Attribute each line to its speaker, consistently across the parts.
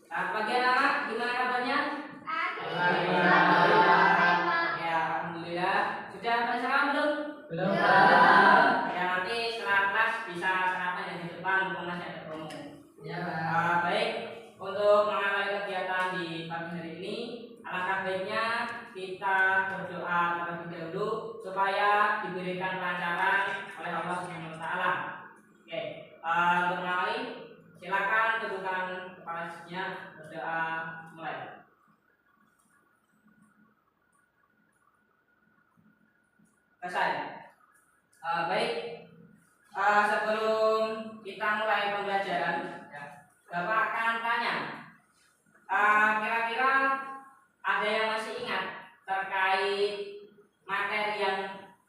Speaker 1: Nah, bagian anak gimana kabarnya? Ya, alhamdulillah. Sudah pada sarapan belum?
Speaker 2: Belum.
Speaker 1: Ya, nanti setelah kelas bisa sarapan yang di depan, masih ada promo.
Speaker 2: Ya.
Speaker 1: Baik, untuk mengawali kegiatan di pagi hari ini, alangkah baiknya kita berdoa terlebih dahulu supaya diberikan kelancaran oleh Allah Subhanahu wa taala. Oke, untuk mengawali silakan teguhkan kepala sisinya, berdoa mulai. Selesai. Baik, sebelum kita mulai pembelajaran, ya, Bapak akan tanya, kira-kira ada yang masih ingat terkait materi yang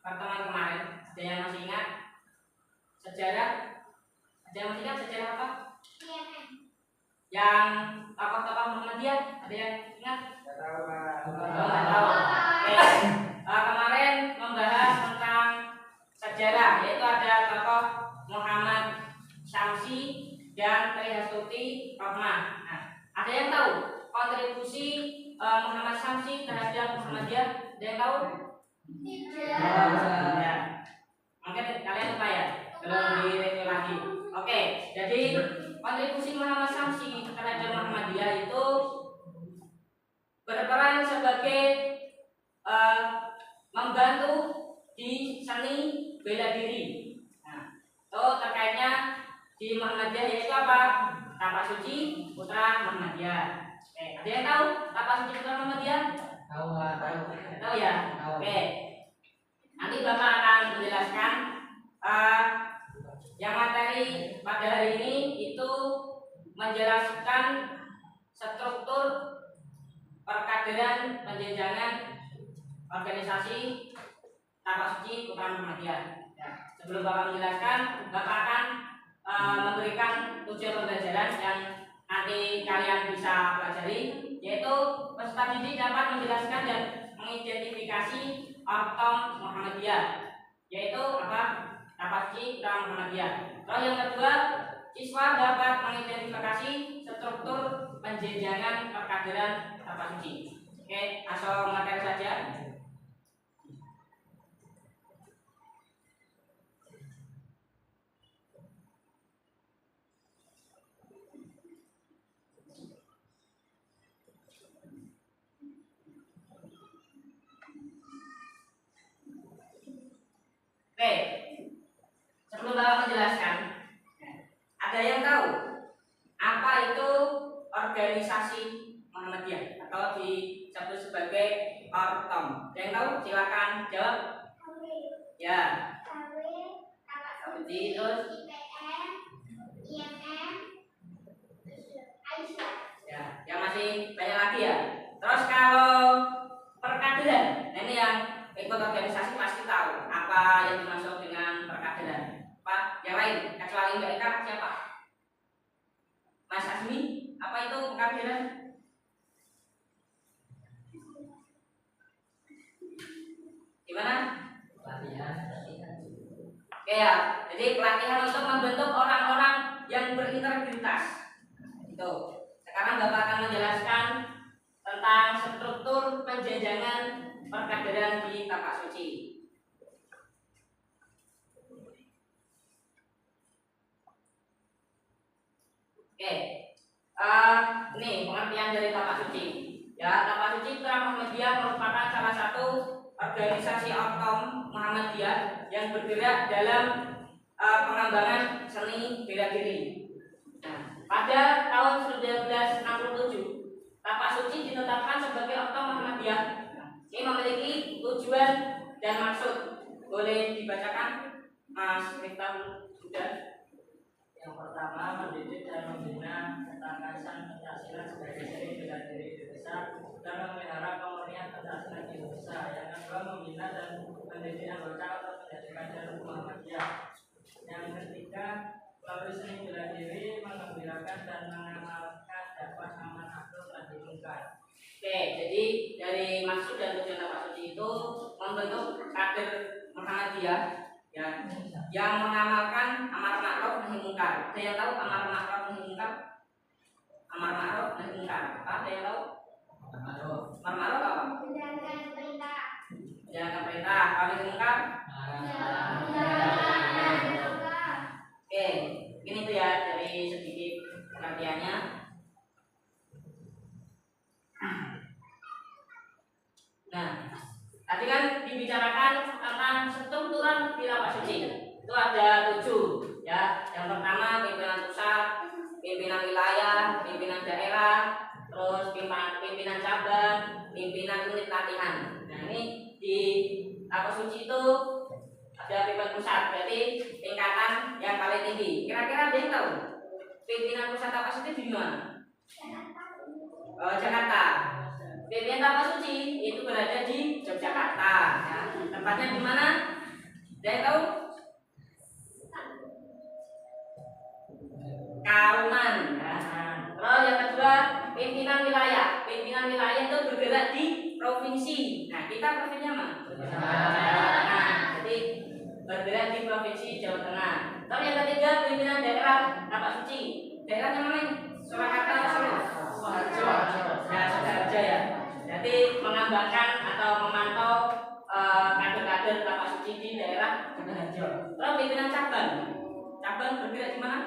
Speaker 1: pertemuan kemarin? Ada yang masih ingat sejarah? Ada yang masih ingat sejarah apa? Yang tokoh-tokoh Muhammadiyah, ada yang ingat?
Speaker 2: Tidak tahu, Pak.
Speaker 1: Tidak tahu. Oke. Kemarin membahas tentang sejarah, yaitu ada tokoh Muhammad Syamsi dan Trihastuti Rohmah. Nah, ada yang tahu kontribusi Muhammad Syamsi terhadap Muhammadiyah? Ada yang tahu?
Speaker 2: Tidak.
Speaker 1: Ya. Mungkin kalian lupa ya, belum direview lagi. Oke, jadi kontribusi Muhammad Syamsi terhadap Muhammadiyah itu berperan sebagai membantu di seni bela diri. Nah, itu terkaitnya di Muhammadiyah yaitu apa? Tapak suci putra Muhammadiyah. Ada yang tahu tapak suci putra Muhammadiyah?
Speaker 2: Tahu, Pak.
Speaker 1: Tahu ya?
Speaker 2: Tahu.
Speaker 1: Oke. Nanti Bapak akan menjelaskan yang materi pada hari ini itu menjelaskan struktur perkaderan penjenjangan organisasi tapak suci putra Muhammadiyah. Ya, sebelum Bapak menjelaskan, Bapak akan memberikan tujuan pembelajaran yang nanti kalian bisa pelajari, yaitu peserta didik dapat menjelaskan dan mengidentifikasi ortom Muhammadiyah, yaitu apa? Tapak suci putra Muhammadiyah. Lalu yang kedua, siswa dapat mengidentifikasi struktur penjenjangan perkaderan tapak suci. Oke, langsung materi saja. Oke, sebelum Bapak menjelaskan, ada yang tahu apa itu organisasi Muhammadiyah atau disebut sebagai ortom? Ada yang tahu? Silakan jawab. Ya. Seperti terus. Ya, yang masih banyak lagi ya. Terus kalau perkaderan, nah ini yang ikut organisasi pasti tahu apa yang dimaksud dengan perkaderan. Pak, yang lain kecuali Mbak Eka siapa? Mas Asmi, apa itu perkaderan? Gimana?
Speaker 2: Pelatihan.
Speaker 1: Oke ya, jadi pelatihan untuk membentuk orang-orang yang berintegritas. Itu. Sekarang Bapak akan menjelaskan tentang struktur penjenjangan perkaderan di tapak suci. Oke, ini pengertian dari tapak suci. Ya, tapak suci putra Muhammadiyah merupakan salah satu organisasi ortom Muhammadiyah yang bergerak dalam pengembangan seni bela diri. Nah, pada tahun 1967, tapak suci ditetapkan sebagai ortom Muhammadiyah. Ini memiliki tujuan dan maksud. Boleh dibacakan, Mas Miftahul Huda? Yang pertama, mendidik dan membina ketangkasan Pancasila sebagai seni bela diri Indonesia dan memelihara kemurnian Pancasila di Indonesia. Yang kedua, membina dan mendidik anggota untuk menjadikan jalur Muhammadiyah. Yang ketiga, melalui seni bela diri menggembirakan dan mengamalkan dakwah aman abdul nahi mungkar. Oke, jadi dari maksud dan tujuan tapak suci itu membentuk kader Muhammadiyah ya, yang mengamalkan amar ma'ruf nahi mungkar. Ada yang tahu amar ma'ruf nahi mungkar? Amar ma'ruf nahi munkar. Apa ada yang tahu?
Speaker 2: Ma'ruf.
Speaker 1: Amar ma'ruf apa?
Speaker 3: Menjalankan perintah.
Speaker 1: Menjalankan perintah. Apa nahi munkar? Oke, ini tuh ya dari sedikit pengertiannya. Nah, tadi kan dibicarakan tentang strukturan di lapak suci. Itu ada 7 ya. Yang pertama pimpinan pusat, pimpinan wilayah, pimpinan daerah, terus pimpinan cabang, pimpinan unit latihan. Nah, ini di lapak suci itu ada pimpinan pusat, berarti tingkatan yang paling tinggi. Kira-kira ada yang tahu pimpinan pusat lapak suci di mana? Jakarta. Pimpinan lapak suci itu berada di Yogyakarta. Ya. Tempatnya di mana? Ada yang tahu? Kauman. Ya. Terus yang kedua pimpinan wilayah. Pimpinan wilayah itu bergerak di provinsi. Nah, kita provinsinya mana? Nah, jadi bergerak di provinsi Jawa Tengah. Terus yang ketiga pimpinan daerah lapak suci. Daerahnya mana? Surakarta atau Solo? Ya, Sukoharjo ya. Jadi mengembangkan atau memantau kader-kader lapak suci di daerah Sukoharjo. Terus pimpinan cabang. Cabang bergerak di mana?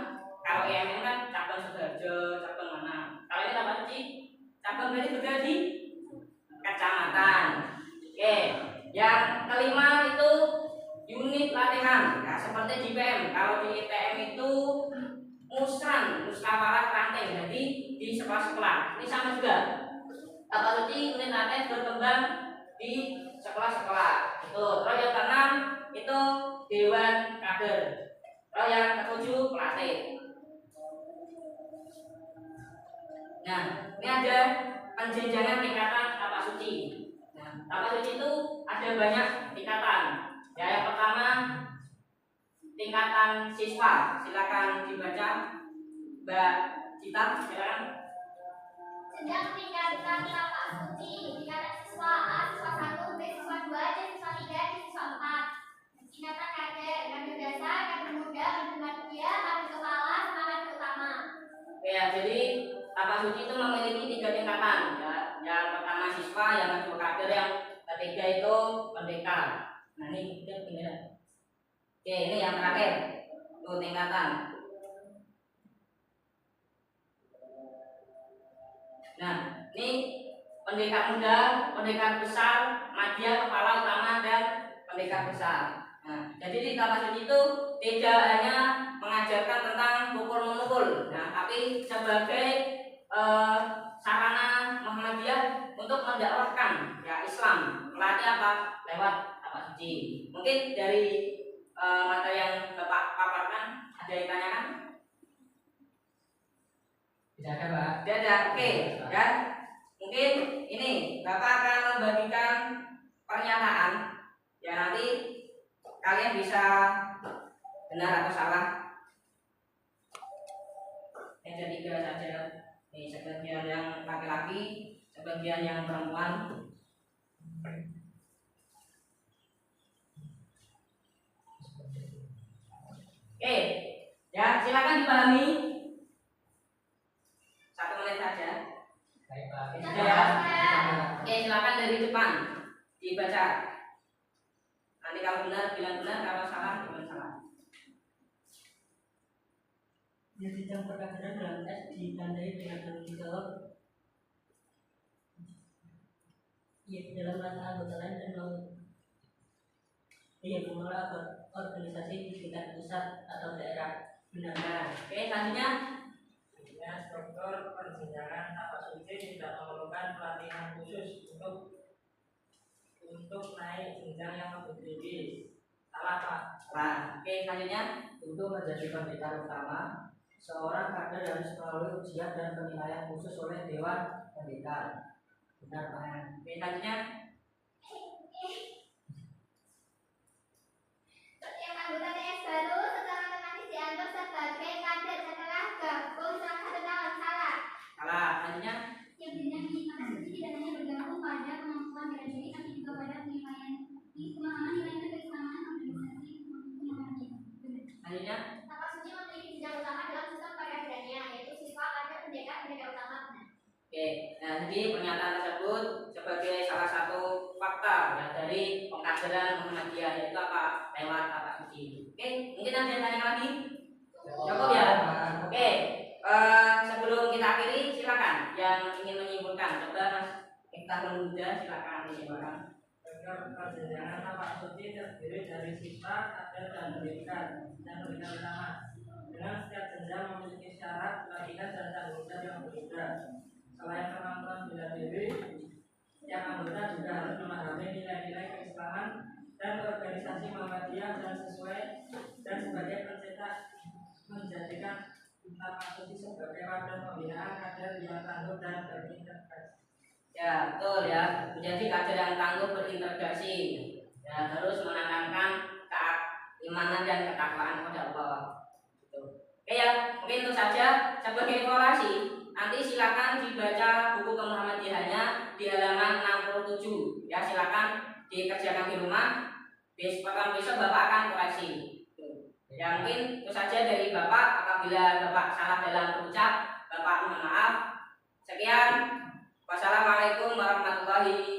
Speaker 1: Kalau IMM kan cabang Sukoharjo, cabang mana? Kalau ini lapak suci, cabang berarti bergerak di kecamatan. Oke, yang kelima itu unit latihan. Nah, seperti di IPM. Kalau di IPM itu musran, musyawarah ranting. Jadi di sekolah-sekolah. Ini sama juga. Lapak suci unit latihan berkembang di sekolah-sekolah. Itu. Terus yang keenam itu dewan kader. Terus yang ketujuh pelatih. Nah, ini ada penjenjangan tingkatan lapak suci. Nah, lapak suci itu ada banyak tingkatan. Ya, yang pertama tingkatan siswa. Silakan dibaca, Mbak Cita. Silakan.
Speaker 3: Sedang tingkatan lapak suci, tingkatan siswa A, siswa 1, B, siswa 2, C, siswa 3, D, siswa 4. Tingkatan kader, kader dasar, kader muda, kader madia, kader kepala, sama kader utama.
Speaker 1: Ya, jadi lapak suci itu memiliki 3 tingkatan. Ya, yang pertama siswa, yang kedua kader, yang ketiga itu pendekar. Nah, ini kita tinggal. Oke, ini yang terakhir. Tuh tingkatan. Nah, ini pendekar muda, pendekar besar, madya, kepala utama, dan pendekar besar. Nah, jadi di lapak suci itu tidak hanya mengajarkan tentang pukul-memukul, nah, tapi sebagai sarana Muhammadiyah untuk mendakwahkan ya Islam. Melatih apa? Lewat lapak suci. Mungkin dari materi yang Bapak paparkan ada yang tanyakan?
Speaker 2: Tidak ada, Pak.
Speaker 1: Tidak ada. Oke, ya. Mungkin ini Bapak akan membagikan pernyataan. Ya, nanti kalian bisa benar atau salah. Ada 3 saja. Ini sebagian yang laki-laki, sebagian yang perempuan. Oke, ya silakan dipahami. 1 menit saja.
Speaker 2: Baik, Pak.
Speaker 1: Sudah ya. Oke, silakan dari depan dibaca. Nanti kalau benar bilang benar, kalau salah bilang salah.
Speaker 4: Jenjang perkaderan dalam S ditandai dengan tanggung jawab dalam rangka anggota lain dan mengelola organisasi di tingkat pusat atau daerah. Benar.
Speaker 1: Nah, oke, selanjutnya
Speaker 2: Ya, struktur penjenjangan lapak suci tidak memerlukan pelatihan khusus untuk naik jenjang yang lebih tinggi. Salah, Pak.
Speaker 1: nah, oke, selanjutnya
Speaker 2: Untuk menjadi pendekar utama, seorang kader harus melalui ujian dan penilaian khusus oleh Dewan Pendekar. Benar, Pak.
Speaker 1: oke, selanjutnya
Speaker 3: Setiap anggota TS baru secara otomatis dianggap sebagai kader setelah gabung salah satu tahun. Salah.
Speaker 1: salah. Selanjutnya
Speaker 3: Yang jenjang di lapak suci tidak hanya bergantung pada kemampuan bela diri, tapi juga pada pemahaman nilai keislaman organisasi Muhammadiyah.
Speaker 1: selanjutnya
Speaker 3: Lapak suci memiliki jenjang utama dalam sistem perkaderannya, yaitu siswa, kader, pendekar, pendekar utama.
Speaker 1: Oke, nah jadi pernyataan tersebut sebagai salah satu fakta ya dari pengkaderan Muhammadiyah, yaitu apa? Lewat tapak suci. Oke, mungkin ada yang tanya lagi? Cukup ya? Oke, sebelum kita akhiri silakan yang ingin menyimpulkan. Coba Mas Miftahul Huda, silakan menyimpulkan.
Speaker 2: Perjalanan tapak suci terdiri dari sifat, adat, dan pendidikan utama. Dengan setiap jenjang memiliki syarat, latihan, dan tanggung jawab yang berbeda. Selain kemampuan bela diri, yang anggota juga harus memahami nilai-nilai keislaman dan organisasi Muhammadiyah dan sebagai pencetak menjadikan tapak suci sebagai wadah pembinaan kader yang tangguh dan berintegrasi.
Speaker 1: Ya, betul ya. Menjadi kader yang tangguh berintegrasi. Ya, harus menanamkan keimanan dan ketakwaan kepada Allah. Gitu. Oke ya, mungkin itu saja sebagai evaluasi. Nanti silakan dibaca buku kemuhammadiyahannya di halaman 67. Ya, silakan dikerjakan di rumah. Besok Bapak akan koreksi. Gitu. Ya, mungkin itu saja dari Bapak. Apabila Bapak salah dalam berucap, Bapak mohon maaf. Sekian. Wassalamualaikum warahmatullahi